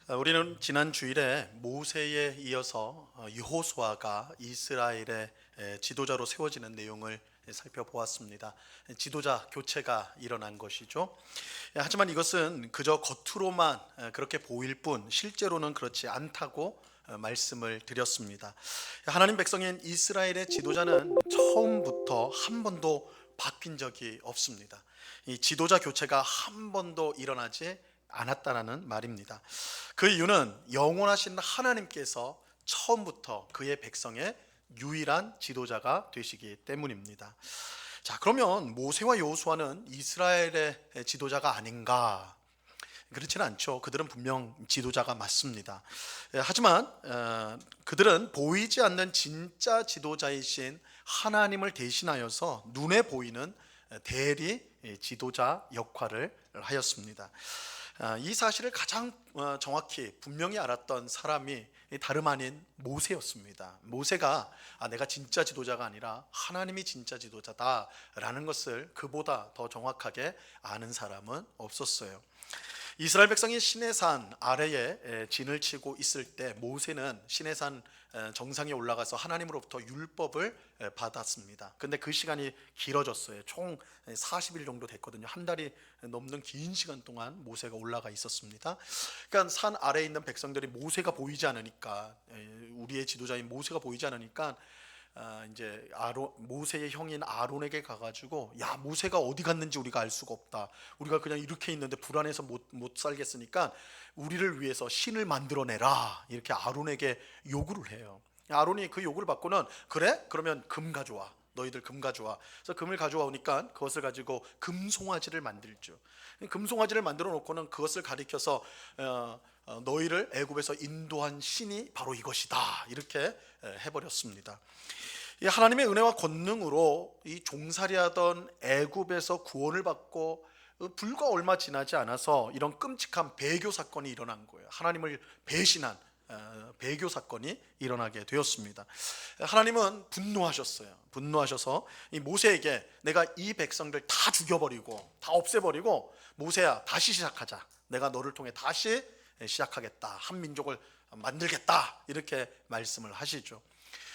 우리는 지난 주일에 모세에 이어서 여호수아가 이스라엘의 지도자로 세워지는 내용을 살펴보았습니다. 지도자 교체가 일어난 것이죠. 하지만 이것은 그저 겉으로만 그렇게 보일 뿐 실제로는 그렇지 않다고 말씀을 드렸습니다. 하나님 백성인 이스라엘의 지도자는 처음부터 한 번도 바뀐 적이 없습니다. 이 지도자 교체가 한 번도 일어나지 않았다라는 말입니다. 그 이유는 영원하신 하나님께서 처음부터 그의 백성의 유일한 지도자가 되시기 때문입니다. 자, 그러면 모세와 여호수아는 이스라엘의 지도자가 아닌가? 그렇지는 않죠. 그들은 분명 지도자가 맞습니다. 하지만 그들은 보이지 않는 진짜 지도자이신 하나님을 대신하여서 눈에 보이는 대리 지도자 역할을 하였습니다. 이 사실을 가장 정확히 분명히 알았던 사람이 다름 아닌 모세였습니다. 모세가 내가 진짜 지도자가 아니라 하나님이 진짜 지도자다라는 것을 그보다 더 정확하게 아는 사람은 없었어요. 이스라엘 백성이 시내산 아래에 진을 치고 있을 때 모세는 시내산 정상에 올라가서 하나님으로부터 율법을 받았습니다. 근데 그 시간이 길어졌어요. 총 40일 정도 됐거든요. 한 달이 넘는 긴 시간 동안 모세가 올라가 있었습니다. 그러니까 산 아래에 있는 백성들이 모세가 보이지 않으니까, 우리의 지도자인 모세가 보이지 않으니까 이제 모세의 형인 아론에게 가가지고, 야, 모세가 어디 갔는지 우리가 알 수가 없다. 우리가 그냥 이렇게 있는데 불안해서 못 살겠으니까 우리를 위해서 신을 만들어내라. 이렇게 아론에게 요구를 해요. 아론이 그 요구를 받고는, 그래? 그러면 금 가져와. 너희들 금 가져와. 그래서 금을 가져와 오니까 그것을 가지고 금송아지를 만들죠. 금송아지를 만들어 놓고는 그것을 가리켜서 너희를 애굽에서 인도한 신이 바로 이것이다. 이렇게 해버렸습니다. 이 하나님의 은혜와 권능으로 이 종살이하던 애굽에서 구원을 받고 불과 얼마 지나지 않아서 이런 끔찍한 배교 사건이 일어난 거예요. 하나님을 배신한 배교 사건이 일어나게 되었습니다. 하나님은 분노하셔서 이 모세에게 내가 이 백성들 다 죽여버리고 다 없애버리고, 모세야 다시 시작하자. 내가 너를 통해 다시 시작하겠다. 한 민족을 만들겠다. 이렇게 말씀을 하시죠.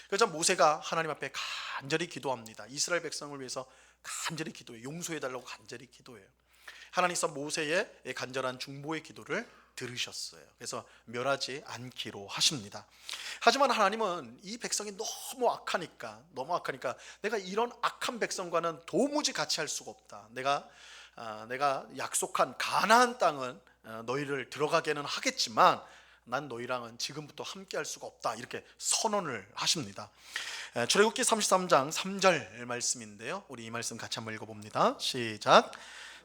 그래서 모세가 하나님 앞에 간절히 기도합니다. 이스라엘 백성을 위해서 간절히 기도해요. 용서해달라고 간절히 기도해요. 하나님께서 모세의 간절한 중보의 기도를 들으셨어요. 그래서 멸하지 않기로 하십니다. 하지만 하나님은 이 백성이 너무 악하니까 내가 이런 악한 백성과는 도무지 같이 할 수가 없다. 내가 약속한 가나안 땅은 너희를 들어가게는 하겠지만 난 너희랑은 지금부터 함께 할 수가 없다. 이렇게 선언을 하십니다. 출애굽기 33장 3절 말씀인데요, 우리 이 말씀 같이 한번 읽어봅니다. 시작.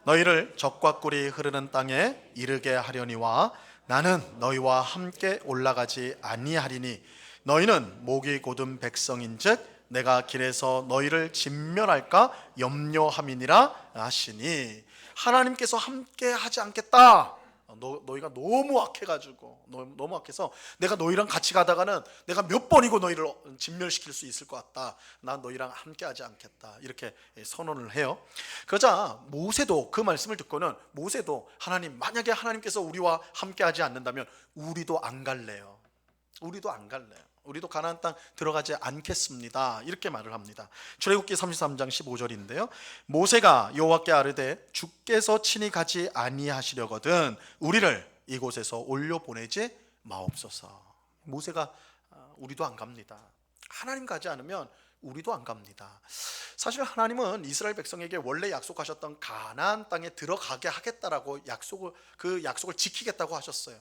너희를 적과 꿀이 흐르는 땅에 이르게 하려니와 나는 너희와 함께 올라가지 아니하리니 너희는 목이 곧은 백성인즉 내가 길에서 너희를 진멸할까 염려함이니라 하시니, 하나님께서 함께 하지 않겠다. 너희가 너무 너무 악해서 내가 너희랑 같이 가다가는 내가 몇 번이고 너희를 진멸시킬 수 있을 것 같다. 난 너희랑 함께 하지 않겠다. 이렇게 선언을 해요. 그러자 모세도 그 말씀을 듣고는, 모세도 하나님, 만약에 하나님께서 우리와 함께 하지 않는다면 우리도 안 갈래요. 우리도 가나안 땅 들어가지 않겠습니다. 이렇게 말을 합니다. 출애굽기 33장 15절인데요. 모세가 여호와께 아뢰되 주께서 친히 가지 아니하시려거든 우리를 이곳에서 올려 보내지 마옵소서. 모세가 우리도 안 갑니다. 하나님 가지 않으면 우리도 안 갑니다. 사실 하나님은 이스라엘 백성에게 원래 약속하셨던 가나안 땅에 들어가게 하겠다라고 그 약속을 지키겠다고 하셨어요.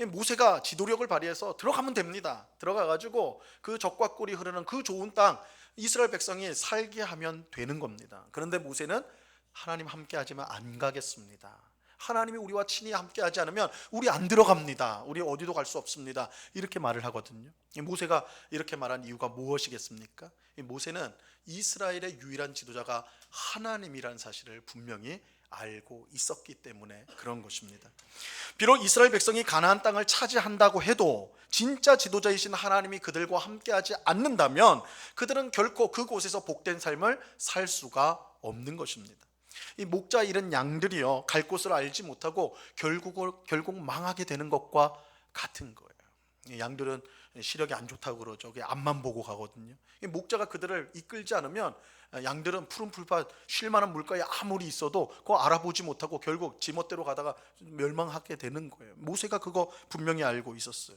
모세가 지도력을 발휘해서 들어가면 됩니다. 들어가가지고 그 적과 꿀이 흐르는 그 좋은 땅 이스라엘 백성이 살게 하면 되는 겁니다. 그런데 모세는 하나님 함께 하지만 안 가겠습니다. 하나님이 우리와 친히 함께 하지 않으면 우리 안 들어갑니다. 우리 어디도 갈 수 없습니다. 이렇게 말을 하거든요. 모세가 이렇게 말한 이유가 무엇이겠습니까? 모세는 이스라엘의 유일한 지도자가 하나님이라는 사실을 분명히 알고 있었기 때문에 그런 것입니다. 비록 이스라엘 백성이 가나안 땅을 차지한다고 해도 진짜 지도자이신 하나님이 그들과 함께하지 않는다면 그들은 결코 그곳에서 복된 삶을 살 수가 없는 것입니다. 이 목자 잃은 양들이요, 갈 곳을 알지 못하고 결국 망하게 되는 것과 같은 거예요. 양들은 시력이 안 좋다고 그러죠. 앞만 보고 가거든요. 목자가 그들을 이끌지 않으면 양들은 푸른 풀밭 쉴 만한 물가에 아무리 있어도 그거 알아보지 못하고 결국 지멋대로 가다가 멸망하게 되는 거예요. 모세가 그거 분명히 알고 있었어요.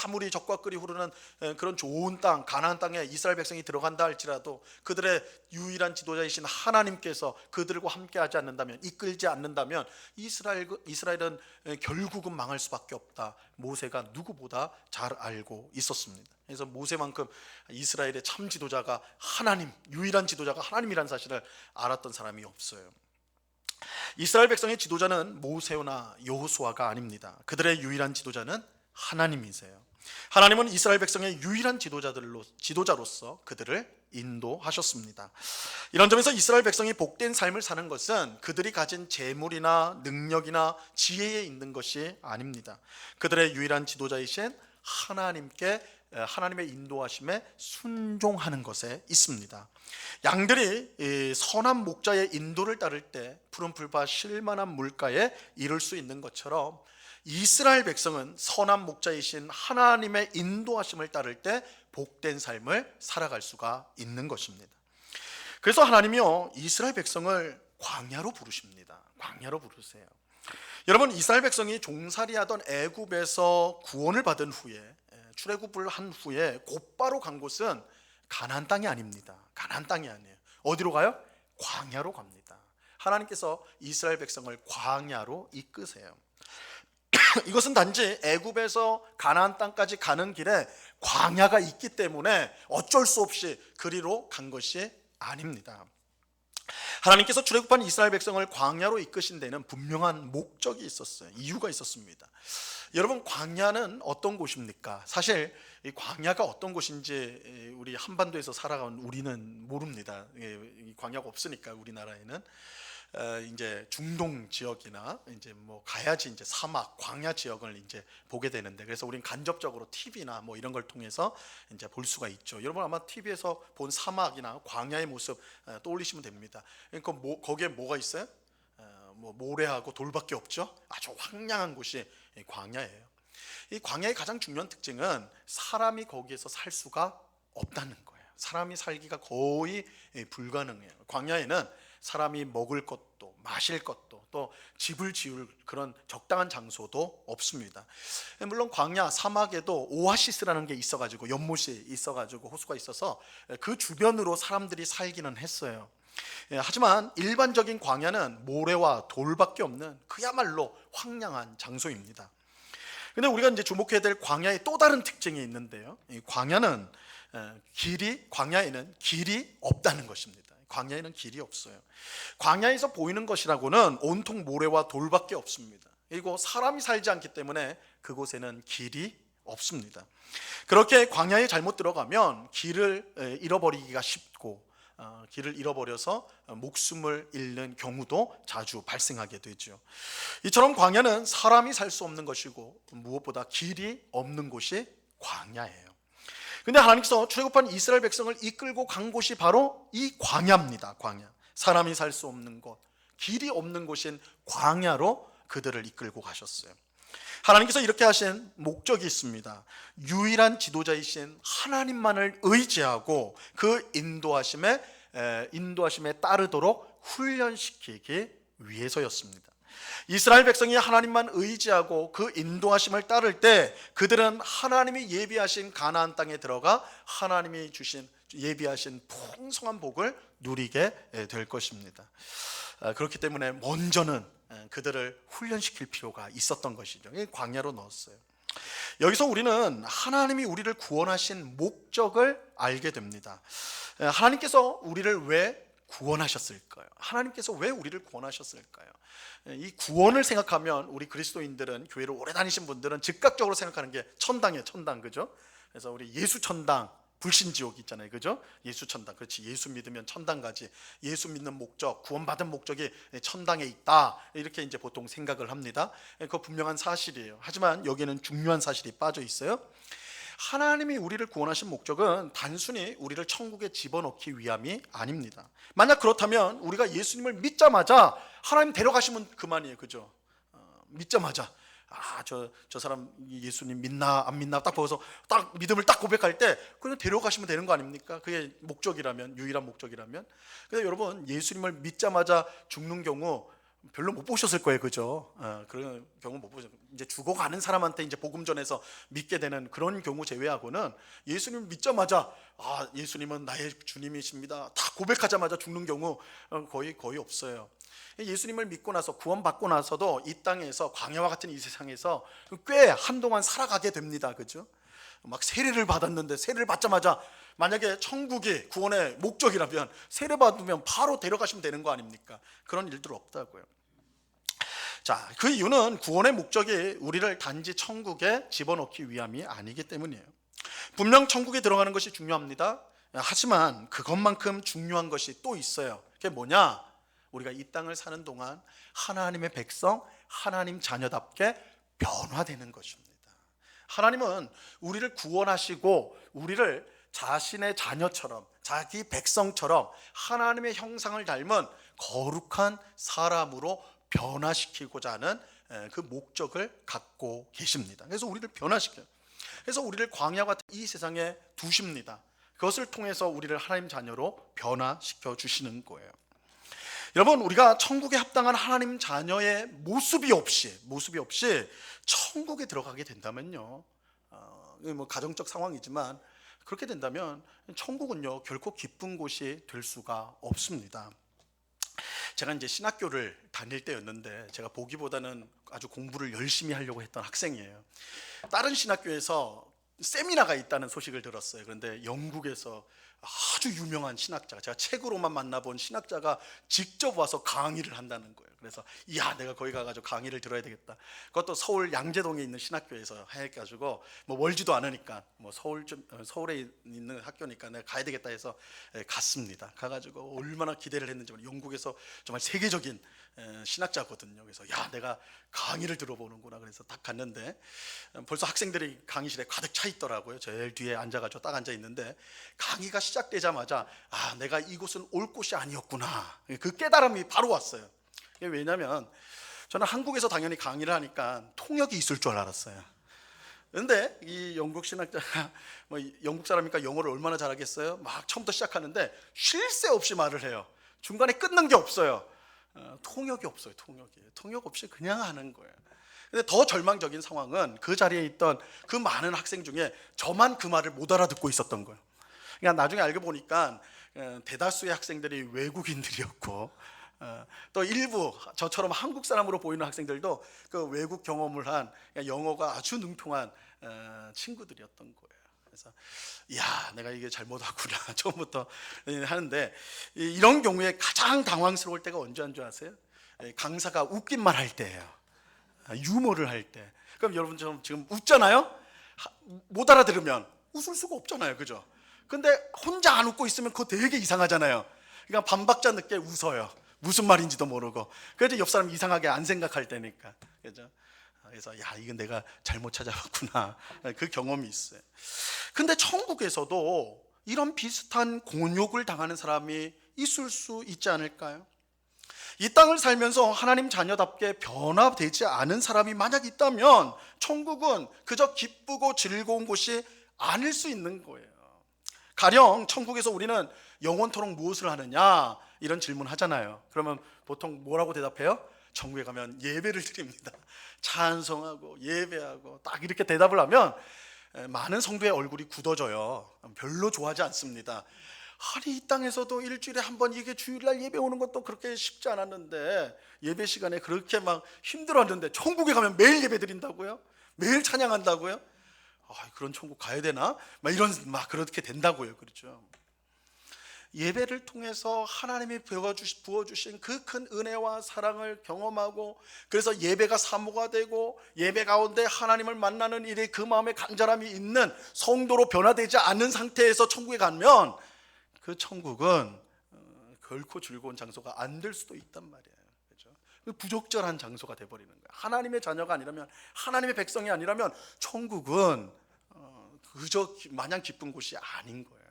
아무리 적과 꿀이 흐르는 그런 좋은 땅, 가나안 땅에 이스라엘 백성이 들어간다 할지라도 그들의 유일한 지도자이신 하나님께서 그들과 함께하지 않는다면, 이끌지 않는다면 이스라엘은 결국은 망할 수밖에 없다. 모세가 누구보다 잘 알고 있었습니다. 그래서 모세만큼 이스라엘의 참 지도자가 하나님, 유일한 지도자가 하나님이라는 사실을 알았던 사람이 없어요. 이스라엘 백성의 지도자는 모세나 여호수아가 아닙니다. 그들의 유일한 지도자는 하나님이세요. 하나님은 이스라엘 백성의 유일한 지도자로서 그들을 인도하셨습니다. 이런 점에서 이스라엘 백성이 복된 삶을 사는 것은 그들이 가진 재물이나 능력이나 지혜에 있는 것이 아닙니다. 그들의 유일한 지도자이신 하나님의 인도하심에 순종하는 것에 있습니다. 양들이 선한 목자의 인도를 따를 때 푸른 풀밭 쉴 만한 물가에 이를 수 있는 것처럼 이스라엘 백성은 선한 목자이신 하나님의 인도하심을 따를 때 복된 삶을 살아갈 수가 있는 것입니다. 그래서 하나님이요, 이스라엘 백성을 광야로 부르십니다. 광야로 부르세요. 여러분, 이스라엘 백성이 종살이하던 애굽에서 구원을 받은 후에, 출애굽을 한 후에 곧바로 간 곳은 가나안 땅이 아닙니다. 가나안 땅이 아니에요. 어디로 가요? 광야로 갑니다. 하나님께서 이스라엘 백성을 광야로 이끄세요. 이것은 단지 애굽에서 가나안 땅까지 가는 길에 광야가 있기 때문에 어쩔 수 없이 그리로 간 것이 아닙니다. 하나님께서 출애굽한 이스라엘 백성을 광야로 이끄신 데는 분명한 목적이 있었어요. 이유가 있었습니다. 여러분, 광야는 어떤 곳입니까? 사실 이 광야가 어떤 곳인지 우리 한반도에서 살아간 우리는 모릅니다. 이 광야가 없으니까 우리나라에는 이제 중동 지역이나 이제 뭐 가야지 이제 사막, 광야 지역을 이제 보게 되는데, 그래서 우리는 간접적으로 TV나 뭐 이런 걸 통해서 이제 볼 수가 있죠. 여러분 아마 TV에서 본 사막이나 광야의 모습 떠올리시면 됩니다. 그러니까 거기에 뭐가 있어요? 뭐 모래하고 돌밖에 없죠. 아주 황량한 곳이 광야예요. 이 광야의 가장 중요한 특징은 사람이 거기에서 살 수가 없다는 거예요. 사람이 살기가 거의 불가능해요. 광야에는 사람이 먹을 것도 마실 것도 또 집을 지을 그런 적당한 장소도 없습니다. 물론 광야 사막에도 오아시스라는 게 있어가지고, 연못이 있어가지고 호수가 있어서 그 주변으로 사람들이 살기는 했어요. 하지만 일반적인 광야는 모래와 돌밖에 없는 그야말로 황량한 장소입니다. 근데 우리가 이제 주목해야 될 광야의 또 다른 특징이 있는데요, 이 광야에는 길이 없다는 것입니다. 광야에는 길이 없어요. 광야에서 보이는 것이라고는 온통 모래와 돌밖에 없습니다. 그리고 사람이 살지 않기 때문에 그곳에는 길이 없습니다. 그렇게 광야에 잘못 들어가면 길을 잃어버리기가 쉽고, 길을 잃어버려서 목숨을 잃는 경우도 자주 발생하게 되죠. 이처럼 광야는 사람이 살 수 없는 것이고 무엇보다 길이 없는 곳이 광야예요. 근데 하나님께서 출애굽한 이스라엘 백성을 이끌고 간 곳이 바로 이 광야입니다. 광야. 사람이 살 수 없는 곳, 길이 없는 곳인 광야로 그들을 이끌고 가셨어요. 하나님께서 이렇게 하신 목적이 있습니다. 유일한 지도자이신 하나님만을 의지하고 그 인도하심에 따르도록 훈련시키기 위해서였습니다. 이스라엘 백성이 하나님만 의지하고 그 인도하심을 따를 때 그들은 하나님이 예비하신 가나안 땅에 들어가 하나님이 예비하신 풍성한 복을 누리게 될 것입니다. 그렇기 때문에 먼저는 그들을 훈련시킬 필요가 있었던 것이죠. 광야로 넣었어요. 여기서 우리는 하나님이 우리를 구원하신 목적을 알게 됩니다. 하나님께서 우리를 왜 구원하셨을까요? 하나님께서 왜 우리를 구원하셨을까요? 이 구원을 생각하면 우리 그리스도인들은, 교회를 오래 다니신 분들은 즉각적으로 생각하는 게 천당이에요. 천당, 그죠? 그래서 우리 예수 천당, 불신지옥 있잖아요, 그죠? 예수 천당, 그렇지. 예수 믿으면 천당 가지. 예수 믿는 목적, 구원받은 목적이 천당에 있다, 이렇게 이제 보통 생각을 합니다. 그거 분명한 사실이에요. 하지만 여기에는 중요한 사실이 빠져 있어요. 하나님이 우리를 구원하신 목적은 단순히 우리를 천국에 집어넣기 위함이 아닙니다. 만약 그렇다면 우리가 예수님을 믿자마자 하나님 데려가시면 그만이에요, 그죠? 믿자마자 저 사람 예수님 믿나 안 믿나 딱 보고서 딱 믿음을 딱 고백할 때 그냥 데려가시면 되는 거 아닙니까? 그게 목적이라면, 유일한 목적이라면. 근데 여러분, 예수님을 믿자마자 죽는 경우 별로 못 보셨을 거예요, 그죠? 그런 경우 못 보셨어요. 이제 죽어가는 사람한테 이제 복음 전해서 믿게 되는 그런 경우 제외하고는 예수님 믿자마자 예수님은 나의 주님이십니다 다 고백하자마자 죽는 경우 거의 없어요. 예수님을 믿고 나서 구원받고 나서도 이 땅에서 광야와 같은 이 세상에서 꽤 한동안 살아가게 됩니다, 그죠? 막 세례를 받았는데 세례를 받자마자 만약에 천국이 구원의 목적이라면 세례 받으면 바로 데려가시면 되는 거 아닙니까? 그런 일들 없다고요. 자, 그 이유는 구원의 목적이 우리를 단지 천국에 집어넣기 위함이 아니기 때문이에요. 분명 천국에 들어가는 것이 중요합니다. 하지만 그것만큼 중요한 것이 또 있어요. 그게 뭐냐? 우리가 이 땅을 사는 동안 하나님의 백성, 하나님 자녀답게 변화되는 것입니다. 하나님은 우리를 구원하시고 우리를 자신의 자녀처럼, 자기 백성처럼 하나님의 형상을 닮은 거룩한 사람으로 변화시키고자 하는 그 목적을 갖고 계십니다. 그래서 우리를 변화시켜요. 그래서 우리를 광야 같은 이 세상에 두십니다. 그것을 통해서 우리를 하나님 자녀로 변화시켜 주시는 거예요. 여러분, 우리가 천국에 합당한 하나님 자녀의 모습이 없이 천국에 들어가게 된다면요, 뭐 가정적 상황이지만 그렇게 된다면 천국은요 결코 기쁜 곳이 될 수가 없습니다. 제가 이제 신학교를 다닐 때였는데 제가 보기보다는 아주 공부를 열심히 하려고 했던 학생이에요. 다른 신학교에서 세미나가 있다는 소식을 들었어요. 그런데 영국에서 아주 유명한 신학자가, 제가 책으로만 만나본 신학자가 직접 와서 강의를 한다는 거예요. 그래서 내가 거기 가가지고 강의를 들어야 되겠다. 그것도 서울 양재동에 있는 신학교에서 해가지고 뭐 멀지도 않으니까 뭐 서울에 있는 학교니까 내가 가야 되겠다 해서 갔습니다. 가가지고 얼마나 기대를 했는지, 영국에서 정말 세계적인 신학자거든요. 그래서 내가 강의를 들어보는구나. 그래서 딱 갔는데 벌써 학생들이 강의실에 가득 차 있더라고요. 제일 뒤에 앉아가지고 딱 앉아 있는데 강의가 시작되자마자 내가 이곳은 올 곳이 아니었구나, 그 깨달음이 바로 왔어요. 왜냐하면 저는 한국에서 당연히 강의를 하니까 통역이 있을 줄 알았어요. 그런데 이 영국 신학자가 뭐 영국 사람이니까 영어를 얼마나 잘하겠어요? 막 처음부터 시작하는데 쉴 새 없이 말을 해요. 중간에 끊는 게 없어요. 통역이 없어요. 통역 없이 그냥 하는 거예요. 근데 더 절망적인 상황은 그 자리에 있던 그 많은 학생 중에 저만 그 말을 못 알아듣고 있었던 거예요. 그러니까 나중에 알고 보니까 대다수의 학생들이 외국인들이었고, 또 일부 저처럼 한국 사람으로 보이는 학생들도 그 외국 경험을 한 영어가 아주 능통한 친구들이었던 거예요. 그래서 내가 이게 잘못하구나 처음부터 하는데, 이런 경우에 가장 당황스러울 때가 언제 한 줄 아세요? 강사가 웃긴 말 할 때예요. 유머를 할 때. 그럼 여러분처럼 지금 웃잖아요? 못 알아들으면 웃을 수가 없잖아요, 그죠? 근데 혼자 안 웃고 있으면 그거 되게 이상하잖아요. 그러니까 반박자 늦게 웃어요. 무슨 말인지도 모르고. 그래도 옆 사람이 이상하게 안 생각할 때니까, 그죠? 그래서 이건 내가 잘못 찾아봤구나, 그 경험이 있어요. 근데 천국에서도 이런 비슷한 곤욕을 당하는 사람이 있을 수 있지 않을까요? 이 땅을 살면서 하나님 자녀답게 변화되지 않은 사람이 만약 있다면 천국은 그저 기쁘고 즐거운 곳이 아닐 수 있는 거예요. 가령 천국에서 우리는 영원토록 무엇을 하느냐 이런 질문 하잖아요. 그러면 보통 뭐라고 대답해요? 천국에 가면 예배를 드립니다. 찬송하고 예배하고 딱 이렇게 대답을 하면 많은 성도의 얼굴이 굳어져요. 별로 좋아하지 않습니다. 아니, 이 땅에서도 일주일에 한 번 이게 주일날 예배 오는 것도 그렇게 쉽지 않았는데, 예배 시간에 그렇게 막 힘들었는데 천국에 가면 매일 예배 드린다고요? 매일 찬양한다고요? 그런 천국 가야 되나? 막 그렇게 된다고요. 그렇죠? 예배를 통해서 하나님이 부어주신 그 큰 은혜와 사랑을 경험하고, 그래서 예배가 사모가 되고 예배 가운데 하나님을 만나는 일에 그 마음에 간절함이 있는 성도로 변화되지 않은 상태에서 천국에 가면 그 천국은 결코 즐거운 장소가 안 될 수도 있단 말이에요. 그렇죠? 부적절한 장소가 돼버리는 거예요. 하나님의 자녀가 아니라면, 하나님의 백성이 아니라면 천국은 그저 마냥 기쁜 곳이 아닌 거예요.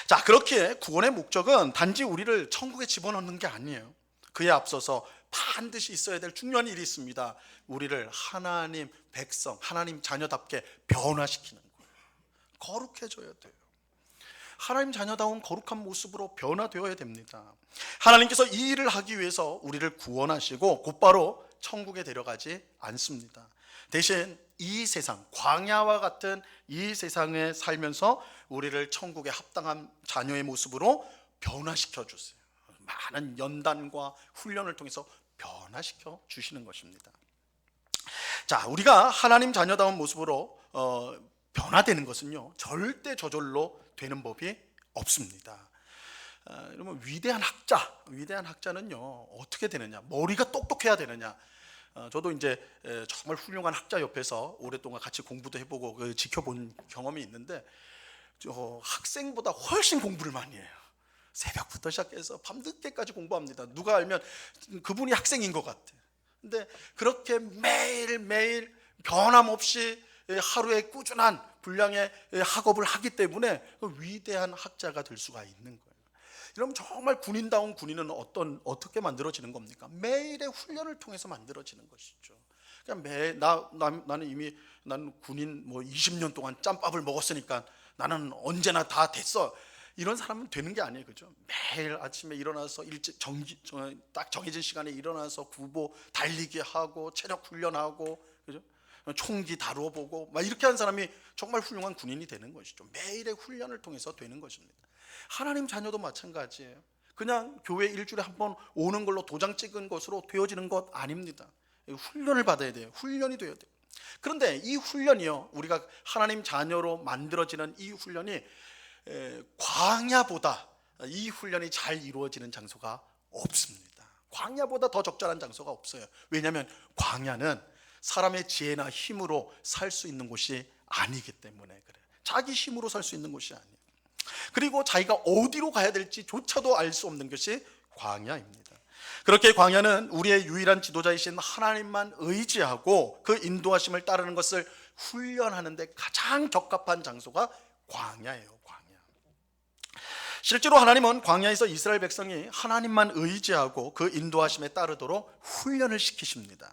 자, 그렇게 구원의 목적은 단지 우리를 천국에 집어넣는 게 아니에요. 그에 앞서서 반드시 있어야 될 중요한 일이 있습니다. 우리를 하나님 백성, 하나님 자녀답게 변화시키는 거예요. 거룩해져야 돼요. 하나님 자녀다운 거룩한 모습으로 변화되어야 됩니다. 하나님께서 이 일을 하기 위해서 우리를 구원하시고 곧바로 천국에 데려가지 않습니다. 대신 이 세상, 광야와 같은 이 세상에 살면서 우리를 천국에 합당한 자녀의 모습으로 변화시켜 주세요. 많은 연단과 훈련을 통해서 변화시켜 주시는 것입니다. 자, 우리가 하나님 자녀다운 모습으로 변화되는 것은요, 절대 저절로 되는 법이 없습니다. 여러분, 위대한 학자는요 어떻게 되느냐? 머리가 똑똑해야 되느냐? 저도 이제 정말 훌륭한 학자 옆에서 오랫동안 같이 공부도 해보고 지켜본 경험이 있는데, 학생보다 훨씬 공부를 많이 해요. 새벽부터 시작해서 밤늦게까지 공부합니다. 누가 알면 그분이 학생인 것 같아. 근데 그렇게 매일매일 변함없이 하루에 꾸준한 분량의 학업을 하기 때문에 위대한 학자가 될 수가 있는 거예요. 여러분, 정말 군인다운 군인은 어떻게 만들어지는 겁니까? 매일의 훈련을 통해서 만들어지는 것이죠. 그냥 나는 군인 20년 동안 짬밥을 먹었으니까 나는 언제나 다 됐어. 이런 사람은 되는 게 아니에요, 그죠? 매일 아침에 일어나서 딱 정해진 시간에 일어나서 구보 달리기 하고 체력 훈련하고, 그죠? 총기 다루어 보고 막 이렇게 한 사람이 정말 훌륭한 군인이 되는 것이죠. 매일의 훈련을 통해서 되는 것입니다. 하나님 자녀도 마찬가지예요. 그냥 교회 일주일에 한 번 오는 걸로 도장 찍은 것으로 되어지는 것 아닙니다. 훈련을 받아야 돼요. 훈련이 되어야 돼요. 그런데 이 훈련이요, 우리가 하나님 자녀로 만들어지는 이 훈련이 광야보다 이 훈련이 잘 이루어지는 장소가 없습니다. 광야보다 더 적절한 장소가 없어요. 왜냐하면 광야는 사람의 지혜나 힘으로 살 수 있는 곳이 아니기 때문에 그래요. 자기 힘으로 살 수 있는 곳이 아니에요. 그리고 자기가 어디로 가야 될지조차도 알 수 없는 것이 광야입니다. 그렇게 광야는 우리의 유일한 지도자이신 하나님만 의지하고 그 인도하심을 따르는 것을 훈련하는 데 가장 적합한 장소가 광야예요. 실제로 하나님은 광야에서 이스라엘 백성이 하나님만 의지하고 그 인도하심에 따르도록 훈련을 시키십니다.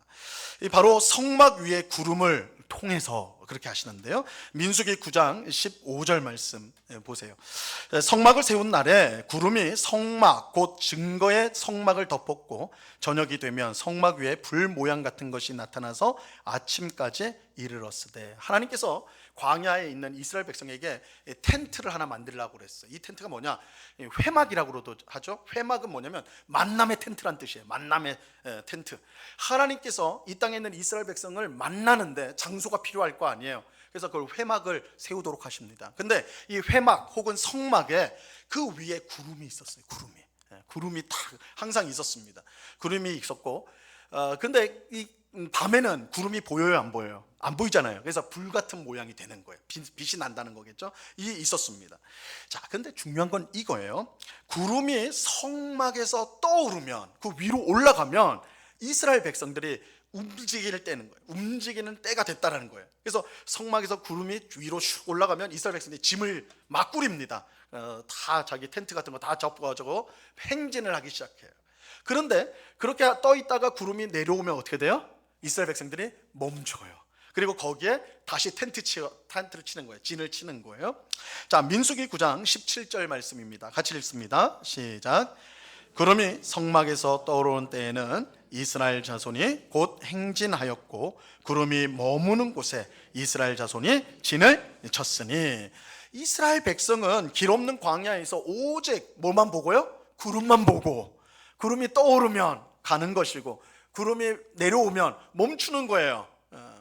바로 성막 위에 구름을 통해서 그렇게 하시는데요, 민수기 9장 15절 말씀 보세요. 성막을 세운 날에 구름이 성막 곧 증거의 성막을 덮었고 저녁이 되면 성막 위에 불 모양 같은 것이 나타나서 아침까지 이르렀으되, 하나님께서 광야에 있는 이스라엘 백성에게 텐트를 하나 만들라고 그랬어요. 이 텐트가 뭐냐? 회막이라고도 하죠. 회막은 뭐냐면 만남의 텐트란 뜻이에요. 만남의 텐트. 하나님께서 이 땅에 있는 이스라엘 백성을 만나는데 장소가 필요할 거 아니에요. 그래서 그걸 회막을 세우도록 하십니다. 근데 이 회막 혹은 성막에 그 위에 구름이 있었어요. 구름이 딱 항상 있었습니다. 구름이 있었고, 근데 이 밤에는 구름이 보여요, 안 보여요? 안 보이잖아요. 그래서 불 같은 모양이 되는 거예요. 빛이 난다는 거겠죠. 있었습니다. 자, 근데 중요한 건 이거예요. 구름이 성막에서 떠오르면, 그 위로 올라가면 이스라엘 백성들이 움직일 때는 거예요. 움직이는 때가 됐다라는 거예요. 그래서 성막에서 구름이 위로 슉 올라가면 이스라엘 백성들이 짐을 막 꾸립니다. 다 자기 텐트 같은 거 다 접어가지고 행진을 하기 시작해요. 그런데 그렇게 떠 있다가 구름이 내려오면 어떻게 돼요? 이스라엘 백성들이 멈춰요. 그리고 거기에 다시 텐트를 치는 거예요. 진을 치는 거예요. 자, 민수기 9장 17절 말씀입니다. 같이 읽습니다. 시작. 구름이 성막에서 떠오르는 때에는 이스라엘 자손이 곧 행진하였고 구름이 머무는 곳에 이스라엘 자손이 진을 쳤으니, 이스라엘 백성은 길 없는 광야에서 오직 뭐만 보고요? 구름만 보고, 구름이 떠오르면 가는 것이고 구름이 내려오면 멈추는 거예요.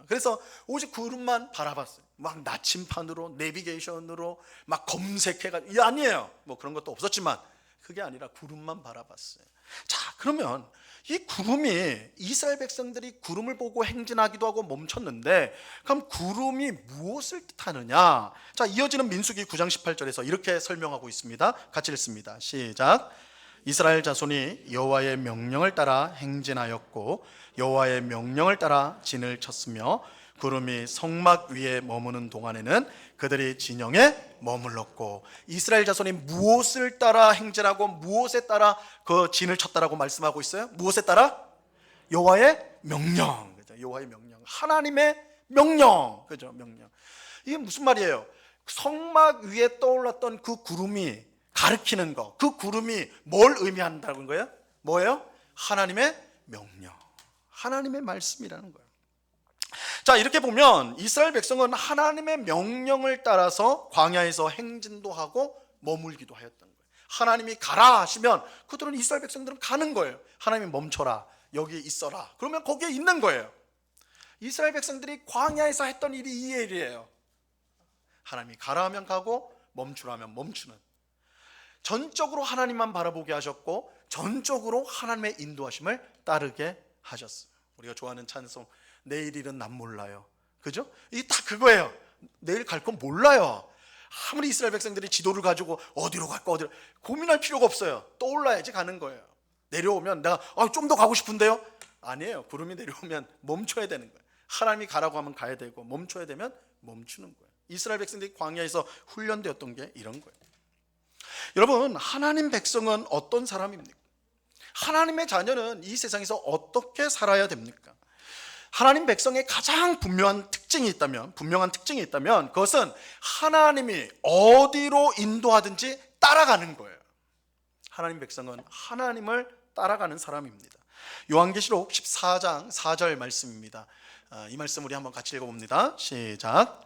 그래서 오직 구름만 바라봤어요. 막 나침판으로 내비게이션으로 막 검색해가지고, 아니에요. 뭐 그런 것도 없었지만 그게 아니라 구름만 바라봤어요. 자, 그러면 이 구름이, 이스라엘 백성들이 구름을 보고 행진하기도 하고 멈췄는데, 그럼 구름이 무엇을 뜻하느냐? 자, 이어지는 민수기 9장 18절에서 이렇게 설명하고 있습니다. 같이 읽습니다. 시작. 이스라엘 자손이 여호와의 명령을 따라 행진하였고 여호와의 명령을 따라 진을 쳤으며 구름이 성막 위에 머무는 동안에는 그들이 진영에 머물렀고, 이스라엘 자손이 무엇을 따라 행진하고 무엇에 따라 그 진을 쳤다라고 말씀하고 있어요? 무엇에 따라? 여호와의 명령. 그죠? 여호와의 명령. 하나님의 명령. 그죠? 명령. 이게 무슨 말이에요? 성막 위에 떠올랐던 그 구름이 가리키는 거. 그 구름이 뭘 의미한다는 거예요? 뭐예요? 하나님의 명령. 하나님의 말씀이라는 거예요. 자, 이렇게 보면 이스라엘 백성은 하나님의 명령을 따라서 광야에서 행진도 하고 머물기도 하였던 거예요. 하나님이 가라 하시면 그들은 이스라엘 백성들은 가는 거예요. 하나님이 멈춰라, 여기 있어라, 그러면 거기에 있는 거예요. 이스라엘 백성들이 광야에서 했던 일이 이 일이에요. 하나님이 가라 하면 가고 멈추라 하면 멈추는, 전적으로 하나님만 바라보게 하셨고 전적으로 하나님의 인도하심을 따르게 하셨어요. 우리가 좋아하는 찬송, 내일 일은 난 몰라요. 그죠? 이게 딱 그거예요. 내일 갈 건 몰라요. 아무리 이스라엘 백성들이 지도를 가지고 어디로 갈까 어디로 고민할 필요가 없어요. 떠올라야지 가는 거예요. 내려오면 내가 좀 더 가고 싶은데요? 아니에요. 구름이 내려오면 멈춰야 되는 거예요. 하나님이 가라고 하면 가야 되고 멈춰야 되면 멈추는 거예요. 이스라엘 백성들이 광야에서 훈련되었던 게 이런 거예요. 여러분, 하나님 백성은 어떤 사람입니까? 하나님의 자녀는 이 세상에서 어떻게 살아야 됩니까? 하나님 백성의 가장 분명한 특징이 있다면 그것은 하나님이 어디로 인도하든지 따라가는 거예요. 하나님 백성은 하나님을 따라가는 사람입니다. 요한계시록 14장 4절 말씀입니다. 이 말씀 우리 한번 같이 읽어봅니다. 시작.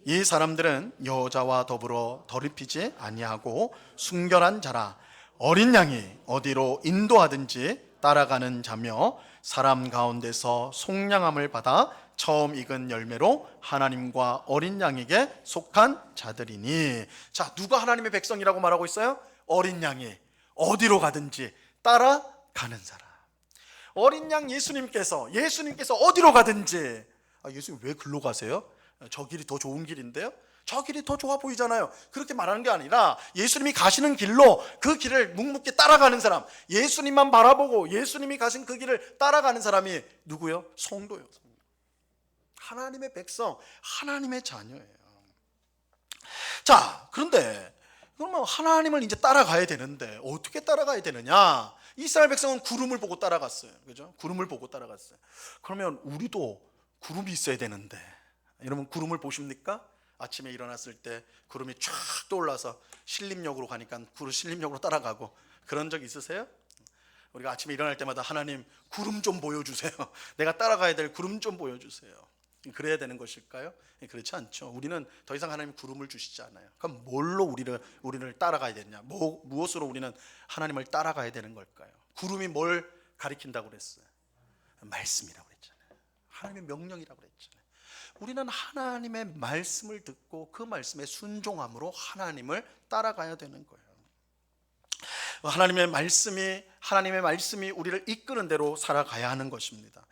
이 사람들은 여자와 더불어 더럽히지 아니하고 순결한 자라, 어린 양이 어디로 인도하든지 따라가는 자며 사람 가운데서 속량함을 받아 처음 익은 열매로 하나님과 어린 양에게 속한 자들이니. 자, 누가 하나님의 백성이라고 말하고 있어요? 어린 양이 어디로 가든지 따라가는 사람. 어린 양 예수님께서 어디로 가든지, 예수님 왜 글로 가세요? 저 길이 더 좋은 길인데요? 저 길이 더 좋아 보이잖아요. 그렇게 말하는 게 아니라 예수님이 가시는 길로 그 길을 묵묵히 따라가는 사람, 예수님만 바라보고 예수님이 가신 그 길을 따라가는 사람이 누구요? 성도요. 하나님의 백성, 하나님의 자녀예요. 자, 그런데 그러면 하나님을 이제 따라가야 되는데 어떻게 따라가야 되느냐? 이스라엘 백성은 구름을 보고 따라갔어요. 그죠? 구름을 보고 따라갔어요. 그러면 우리도 구름이 있어야 되는데, 여러분 구름을 보십니까? 아침에 일어났을 때 구름이 쫙 떠올라서 신림역으로 가니까 신림역으로 따라가고 그런 적 있으세요? 우리가 아침에 일어날 때마다 하나님 구름 좀 보여주세요. 내가 따라가야 될 구름 좀 보여주세요. 그래야 되는 것일까요? 그렇지 않죠. 우리는 더 이상 하나님 구름을 주시지 않아요. 그럼 뭘로 우리를 따라가야 되냐? 무엇으로 우리는 하나님을 따라가야 되는 걸까요? 구름이 뭘 가리킨다고 그랬어요? 말씀이라고 그랬잖아요. 하나님의 명령이라고 그랬잖아요. 우리는 하나님의 말씀을 듣고 그 말씀에 순종함으로 하나님을 따라가야 되는 거예요. 하나님의 말씀이 우리를 이끄는 대로 살아가야 하는 것입니다.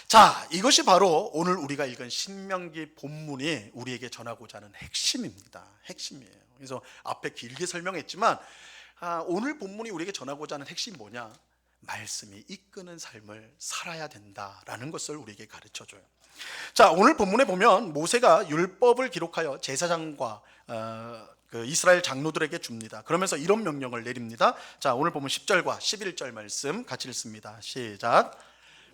자, 이것이 바로 오늘 우리가 읽은 신명기 본문이 우리에게 전하고자 하는 핵심입니다. 핵심이에요. 그래서 앞에 길게 설명했지만 오늘 본문이 우리에게 전하고자 하는 핵심이 뭐냐? 말씀이 이끄는 삶을 살아야 된다라는 것을 우리에게 가르쳐줘요. 자, 오늘 본문에 보면 모세가 율법을 기록하여 제사장과 그 이스라엘 장로들에게 줍니다. 그러면서 이런 명령을 내립니다. 자, 오늘 보면 10절과 11절 말씀 같이 읽습니다. 시작.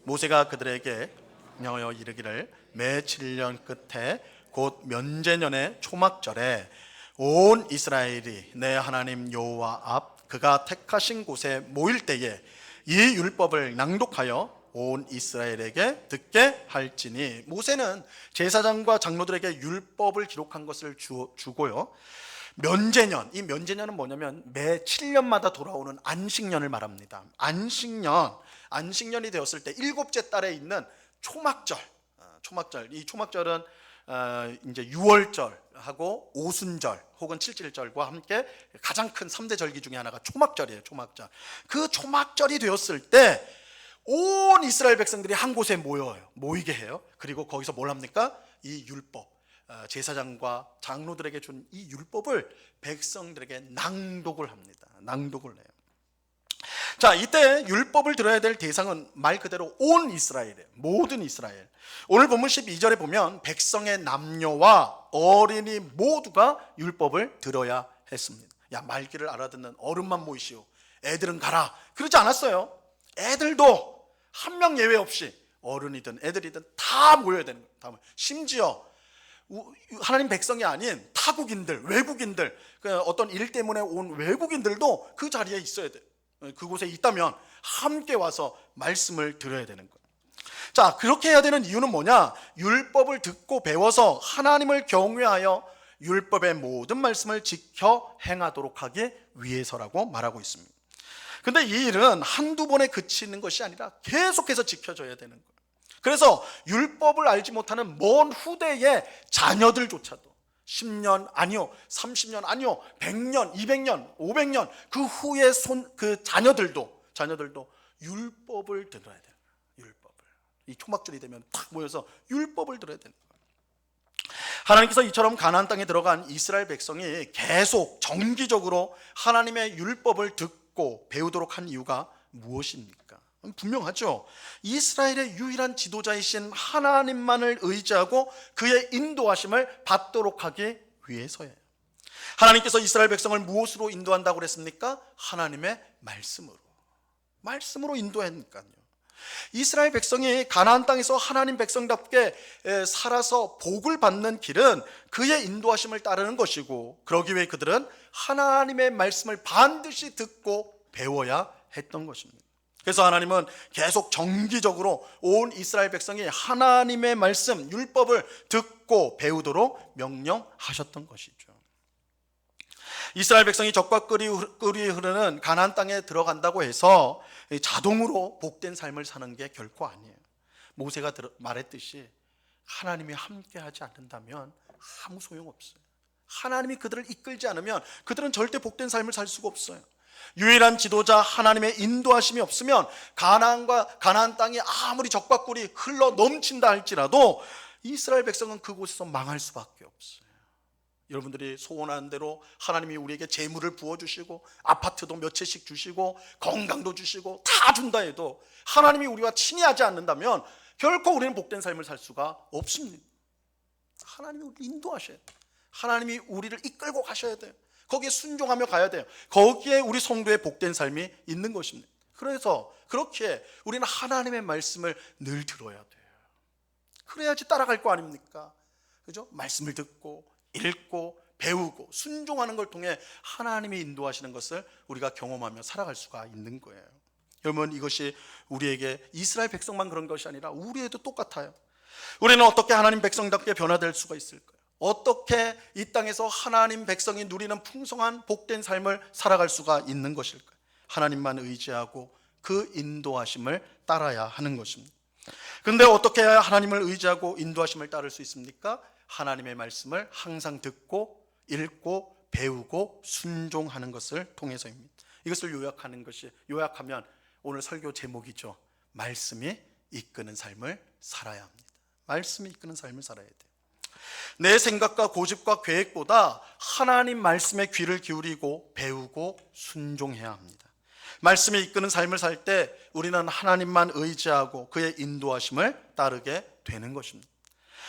모세가 그들에게 명하여 이르기를 매 7년 끝에 곧 면제년의 초막절에 온 이스라엘이 내 하나님 여호와 앞 그가 택하신 곳에 모일 때에 이 율법을 낭독하여 온 이스라엘에게 듣게 할지니. 모세는 제사장과 장로들에게 율법을 기록한 것을 주고요, 면제년, 이 면제년은 뭐냐면 매 7년마다 돌아오는 안식년을 말합니다. 안식년이 되었을 때 일곱째 달에 있는 초막절, 이 초막절은 이제 유월절하고 오순절 혹은 칠칠절과 함께 가장 큰 3대 절기 중에 하나가 초막절이에요. 초막절. 그 초막절이 되었을 때 온 이스라엘 백성들이 한 곳에 모이게 해요. 그리고 거기서 뭘 합니까? 이 율법, 제사장과 장로들에게 준 이 율법을 백성들에게 낭독을 합니다. 낭독을 해요. 자, 이때 율법을 들어야 될 대상은 말 그대로 온 이스라엘이에요. 모든 이스라엘. 오늘 본문 12절에 보면 백성의 남녀와 어린이 모두가 율법을 들어야 했습니다. 야, 말귀를 알아듣는 어른만 모이시오, 애들은 가라, 그러지 않았어요. 애들도 한 명 예외 없이 어른이든 애들이든 다 모여야 되는 거예요. 심지어 하나님 백성이 아닌 타국인들, 외국인들, 어떤 일 때문에 온 외국인들도 그 자리에 있어야 돼요. 그곳에 있다면 함께 와서 말씀을 들어야 되는 거예요. 자, 그렇게 해야 되는 이유는 뭐냐? 율법을 듣고 배워서 하나님을 경외하여 율법의 모든 말씀을 지켜 행하도록 하기 위해서라고 말하고 있습니다. 근데 이 일은 한두 번에 그치는 것이 아니라 계속해서 지켜져야 되는 거예요. 그래서 율법을 알지 못하는 먼 후대의 자녀들조차도 10년 아니요, 30년 아니요, 100년, 200년, 500년 그 후에 그 자녀들도 율법을 들어야 돼요. 율법을. 이 초막절이 되면 탁 모여서 율법을 들어야 되는 거예요. 하나님께서 이처럼 가나안 땅에 들어간 이스라엘 백성이 계속 정기적으로 하나님의 율법을 듣고 배우도록 한 이유가 무엇입니까? 분명하죠. 이스라엘의 유일한 지도자이신 하나님만을 의지하고 그의 인도하심을 받도록 하기 위해서예요. 하나님께서 이스라엘 백성을 무엇으로 인도한다고 그랬습니까? 하나님의 말씀으로 인도하니까요. 이스라엘 백성이 가나안 땅에서 하나님 백성답게 살아서 복을 받는 길은 그의 인도하심을 따르는 것이고, 그러기 위해 그들은 하나님의 말씀을 반드시 듣고 배워야 했던 것입니다. 그래서 하나님은 계속 정기적으로 온 이스라엘 백성이 하나님의 말씀, 율법을 듣고 배우도록 명령하셨던 것이죠. 이스라엘 백성이 젖과 꿀이 흐르는 가나안 땅에 들어간다고 해서 자동으로 복된 삶을 사는 게 결코 아니에요. 모세가 말했듯이 하나님이 함께하지 않는다면 아무 소용없어요. 하나님이 그들을 이끌지 않으면 그들은 절대 복된 삶을 살 수가 없어요. 유일한 지도자 하나님의 인도하심이 없으면 가나안 땅이 아무리 젖과 꿀이 흘러 넘친다 할지라도 이스라엘 백성은 그곳에서 망할 수밖에 없어요. 여러분들이 소원하는 대로 하나님이 우리에게 재물을 부어주시고 아파트도 몇 채씩 주시고 건강도 주시고 다 준다 해도 하나님이 우리와 친히하지 않는다면 결코 우리는 복된 삶을 살 수가 없습니다. 하나님이 우리를 인도하셔야 돼요. 하나님이 우리를 이끌고 가셔야 돼요. 거기에 순종하며 가야 돼요. 거기에 우리 성도의 복된 삶이 있는 것입니다. 그래서 그렇게 우리는 하나님의 말씀을 늘 들어야 돼요. 그래야지 따라갈 거 아닙니까? 그죠? 말씀을 듣고 읽고 배우고 순종하는 걸 통해 하나님이 인도하시는 것을 우리가 경험하며 살아갈 수가 있는 거예요. 여러분, 이것이 우리에게 이스라엘 백성만 그런 것이 아니라 우리에도 똑같아요. 우리는 어떻게 하나님 백성답게 변화될 수가 있을까요? 어떻게 이 땅에서 하나님 백성이 누리는 풍성한 복된 삶을 살아갈 수가 있는 것일까요? 하나님만 의지하고 그 인도하심을 따라야 하는 것입니다. 그런데 어떻게 해야 하나님을 의지하고 인도하심을 따를 수 있습니까? 하나님의 말씀을 항상 듣고 읽고 배우고 순종하는 것을 통해서입니다. 이것을 요약하면 오늘 설교 제목이죠. 말씀이 이끄는 삶을 살아야 합니다. 말씀이 이끄는 삶을 살아야 돼요. 내 생각과 고집과 계획보다 하나님 말씀에 귀를 기울이고 배우고 순종해야 합니다. 말씀이 이끄는 삶을 살 때 우리는 하나님만 의지하고 그의 인도하심을 따르게 되는 것입니다.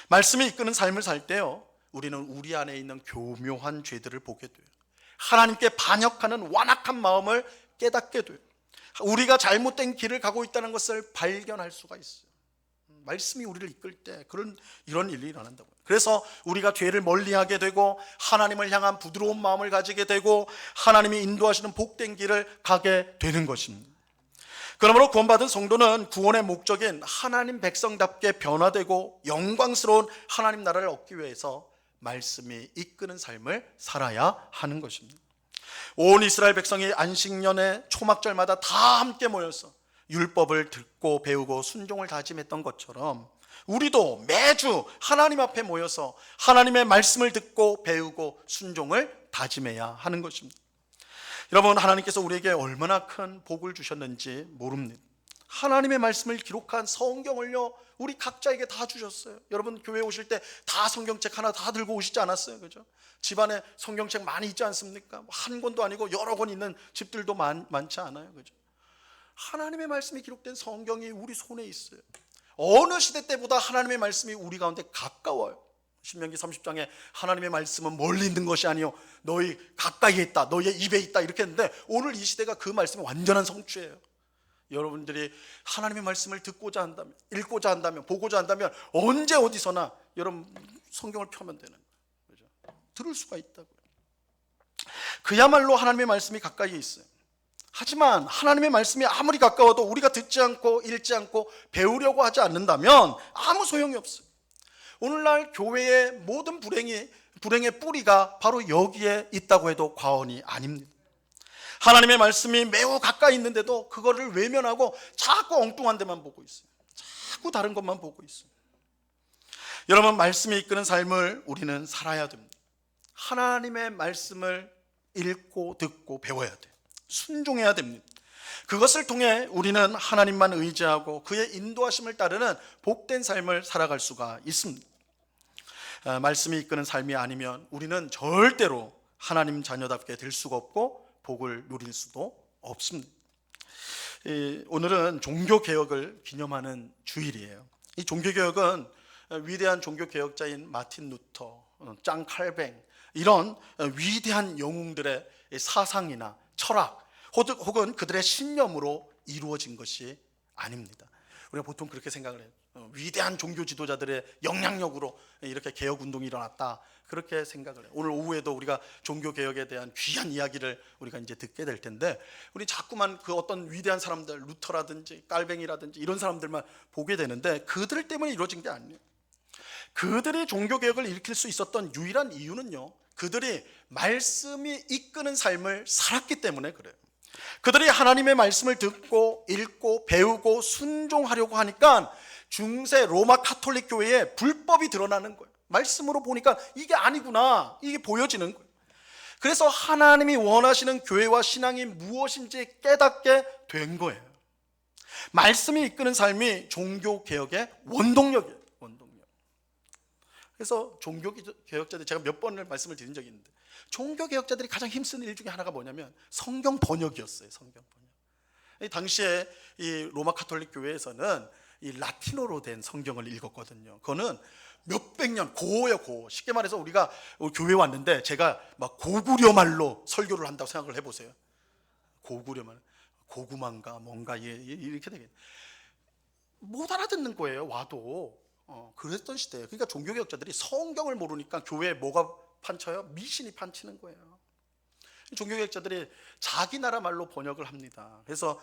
말씀이 이끄는 삶을 살 때요, 우리는 우리 안에 있는 교묘한 죄들을 보게 돼요. 하나님께 반역하는 완악한 마음을 깨닫게 돼요. 우리가 잘못된 길을 가고 있다는 것을 발견할 수가 있어요. 말씀이 우리를 이끌 때 이런 일이 일어난다고요. 그래서 우리가 죄를 멀리하게 되고 하나님을 향한 부드러운 마음을 가지게 되고 하나님이 인도하시는 복된 길을 가게 되는 것입니다. 그러므로 구원받은 성도는 구원의 목적인 하나님 백성답게 변화되고 영광스러운 하나님 나라를 얻기 위해서 말씀이 이끄는 삶을 살아야 하는 것입니다. 온 이스라엘 백성이 안식년의 초막절마다 다 함께 모여서 율법을 듣고 배우고 순종을 다짐했던 것처럼 우리도 매주 하나님 앞에 모여서 하나님의 말씀을 듣고 배우고 순종을 다짐해야 하는 것입니다. 여러분, 하나님께서 우리에게 얼마나 큰 복을 주셨는지 모릅니다. 하나님의 말씀을 기록한 성경을요, 우리 각자에게 다 주셨어요. 여러분, 교회 오실 때 다 성경책 하나 다 들고 오시지 않았어요? 그죠? 집안에 성경책 많이 있지 않습니까? 한 권도 아니고 여러 권 있는 집들도 많지 않아요? 그죠? 하나님의 말씀이 기록된 성경이 우리 손에 있어요. 어느 시대 때보다 하나님의 말씀이 우리 가운데 가까워요. 신명기 30장에 하나님의 말씀은 멀리 있는 것이 아니요 너희 가까이에 있다, 너희의 입에 있다 이렇게 했는데 오늘 이 시대가 그 말씀이 완전한 성취예요. 여러분들이 하나님의 말씀을 듣고자 한다면, 읽고자 한다면, 보고자 한다면 언제 어디서나 여러분 성경을 펴면 되는 거예요. 그죠? 들을 수가 있다고요. 그야말로 하나님의 말씀이 가까이에 있어요. 하지만 하나님의 말씀이 아무리 가까워도 우리가 듣지 않고 읽지 않고 배우려고 하지 않는다면 아무 소용이 없어요. 오늘날 교회의 모든 불행의 뿌리가 바로 여기에 있다고 해도 과언이 아닙니다. 하나님의 말씀이 매우 가까이 있는데도 그거를 외면하고 자꾸 엉뚱한 데만 보고 있어요. 자꾸 다른 것만 보고 있어요. 여러분, 말씀이 이끄는 삶을 우리는 살아야 됩니다. 하나님의 말씀을 읽고 듣고 배워야 돼요. 순종해야 됩니다. 그것을 통해 우리는 하나님만 의지하고 그의 인도하심을 따르는 복된 삶을 살아갈 수가 있습니다. 말씀이 이끄는 삶이 아니면 우리는 절대로 하나님 자녀답게 될 수가 없고 복을 누릴 수도 없습니다. 오늘은 종교개혁을 기념하는 주일이에요. 이 종교개혁은 위대한 종교개혁자인 마틴 루터, 장 칼뱅 이런 위대한 영웅들의 사상이나 철학 혹은 그들의 신념으로 이루어진 것이 아닙니다. 우리가 보통 그렇게 생각을 해요. 위대한 종교 지도자들의 영향력으로 이렇게 개혁운동이 일어났다, 그렇게 생각을 해요. 오늘 오후에도 우리가 종교개혁에 대한 귀한 이야기를 우리가 이제 듣게 될 텐데, 우리 자꾸만 그 어떤 위대한 사람들, 루터라든지 깔뱅이라든지 이런 사람들만 보게 되는데 그들 때문에 이루어진 게 아니에요. 그들이 종교개혁을 일으킬 수 있었던 유일한 이유는요, 그들이 말씀이 이끄는 삶을 살았기 때문에 그래요. 그들이 하나님의 말씀을 듣고 읽고 배우고 순종하려고 하니까 중세 로마 카톨릭 교회에 불법이 드러나는 거예요. 말씀으로 보니까 이게 아니구나, 이게 보여지는 거예요. 그래서 하나님이 원하시는 교회와 신앙이 무엇인지 깨닫게 된 거예요. 말씀이 이끄는 삶이 종교개혁의 원동력이에요. 원동력. 그래서 종교개혁자들, 제가 몇 번을 말씀을 드린 적이 있는데, 종교개혁자들이 가장 힘쓰는 일 중에 하나가 뭐냐면 성경 번역이었어요. 성경 번역. 당시에 이 로마 카톨릭 교회에서는 이 라틴어로 된 성경을 읽었거든요. 그거는 몇백 년 고어예요, 고어. 쉽게 말해서 우리가 교회 왔는데 제가 막 고구려 말로 설교를 한다고 생각을 해보세요. 고구려 말, 고구마인가 뭔가 이렇게 되겠. 못 알아듣는 거예요, 와도. 그랬던 시대예요. 그러니까 종교개혁자들이 성경을 모르니까 교회에 뭐가 판쳐요? 미신이 판치는 거예요. 종교개혁자들이 자기 나라 말로 번역을 합니다. 그래서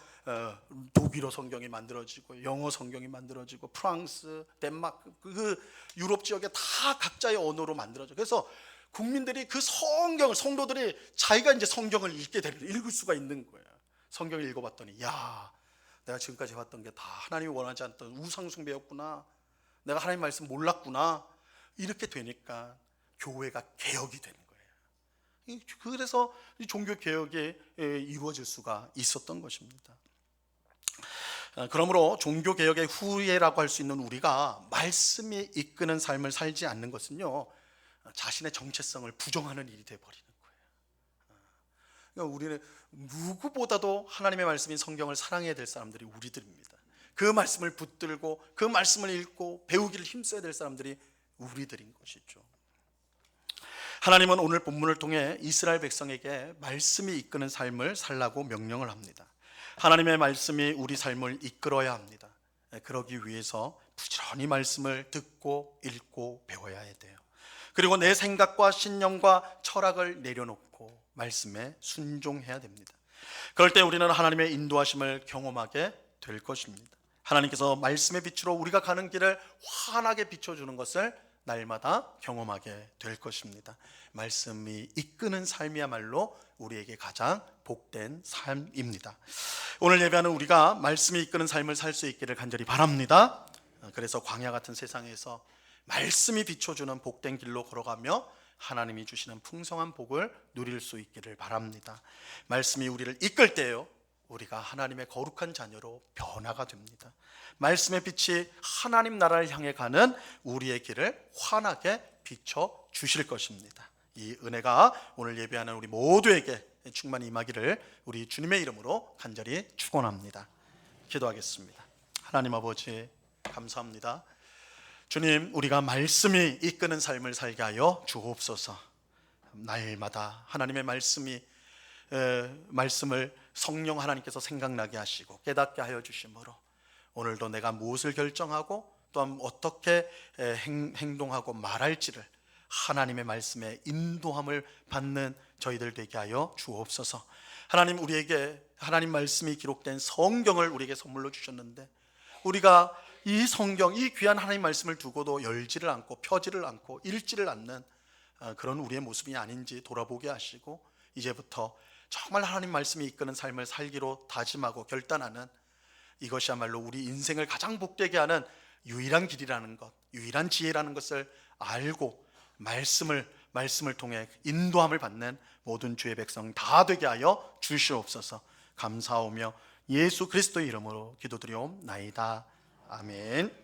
독일어 성경이 만들어지고 영어 성경이 만들어지고 프랑스, 덴마크, 그 유럽 지역에 다 각자의 언어로 만들어져. 그래서 국민들이 그 성경을, 성도들이 자기가 이제 성경을 읽을 수가 있는 거예요. 성경을 읽어봤더니, 야, 내가 지금까지 봤던 게 다 하나님이 원하지 않던 우상 숭배였구나, 내가 하나님 말씀 몰랐구나, 이렇게 되니까 교회가 개혁이 되는 거예요. 그래서 종교 개혁이 이루어질 수가 있었던 것입니다. 그러므로 종교 개혁의 후예라고 할 수 있는 우리가 말씀이 이끄는 삶을 살지 않는 것은요, 자신의 정체성을 부정하는 일이 되어 버리는 거예요. 그러니까 우리는 누구보다도 하나님의 말씀인 성경을 사랑해야 될 사람들이 우리들입니다. 그 말씀을 붙들고 그 말씀을 읽고 배우기를 힘써야 될 사람들이 우리들인 것이죠. 하나님은 오늘 본문을 통해 이스라엘 백성에게 말씀이 이끄는 삶을 살라고 명령을 합니다. 하나님의 말씀이 우리 삶을 이끌어야 합니다. 그러기 위해서 부지런히 말씀을 듣고 읽고 배워야 돼요. 그리고 내 생각과 신념과 철학을 내려놓고 말씀에 순종해야 됩니다. 그럴 때 우리는 하나님의 인도하심을 경험하게 될 것입니다. 하나님께서 말씀의 빛으로 우리가 가는 길을 환하게 비춰주는 것을 날마다 경험하게 될 것입니다. 말씀이 이끄는 삶이야말로 우리에게 가장 복된 삶입니다. 오늘 예배하는 우리가 말씀이 이끄는 삶을 살 수 있기를 간절히 바랍니다. 그래서 광야 같은 세상에서 말씀이 비춰주는 복된 길로 걸어가며 하나님이 주시는 풍성한 복을 누릴 수 있기를 바랍니다. 말씀이 우리를 이끌 때요, 우리가 하나님의 거룩한 자녀로 변화가 됩니다. 말씀의 빛이 하나님 나라를 향해 가는 우리의 길을 환하게 비춰 주실 것입니다. 이 은혜가 오늘 예배하는 우리 모두에게 충만히 임하기를 우리 주님의 이름으로 간절히 축원합니다. 기도하겠습니다. 하나님 아버지, 감사합니다. 주님, 우리가 말씀이 이끄는 삶을 살게 하여 주옵소서. 날마다 하나님의 말씀이 말씀을 성령 하나님께서 생각나게 하시고 깨닫게 하여 주심으로 오늘도 내가 무엇을 결정하고 또한 어떻게 행동하고 말할지를 하나님의 말씀에 인도함을 받는 저희들 되게 하여 주옵소서. 하나님, 우리에게 하나님 말씀이 기록된 성경을 우리에게 선물로 주셨는데 우리가 이 성경, 이 귀한 하나님 말씀을 두고도 열지를 않고 펴지를 않고 읽지를 않는 그런 우리의 모습이 아닌지 돌아보게 하시고 이제부터 정말 하나님 말씀이 이끄는 삶을 살기로 다짐하고 결단하는, 이것이야말로 우리 인생을 가장 복되게 하는 유일한 길이라는 것, 유일한 지혜라는 것을 알고 말씀을 통해 인도함을 받는 모든 주의 백성 다 되게 하여 주시옵소서. 감사하며 예수 그리스도의 이름으로 기도드리옵나이다. 아멘.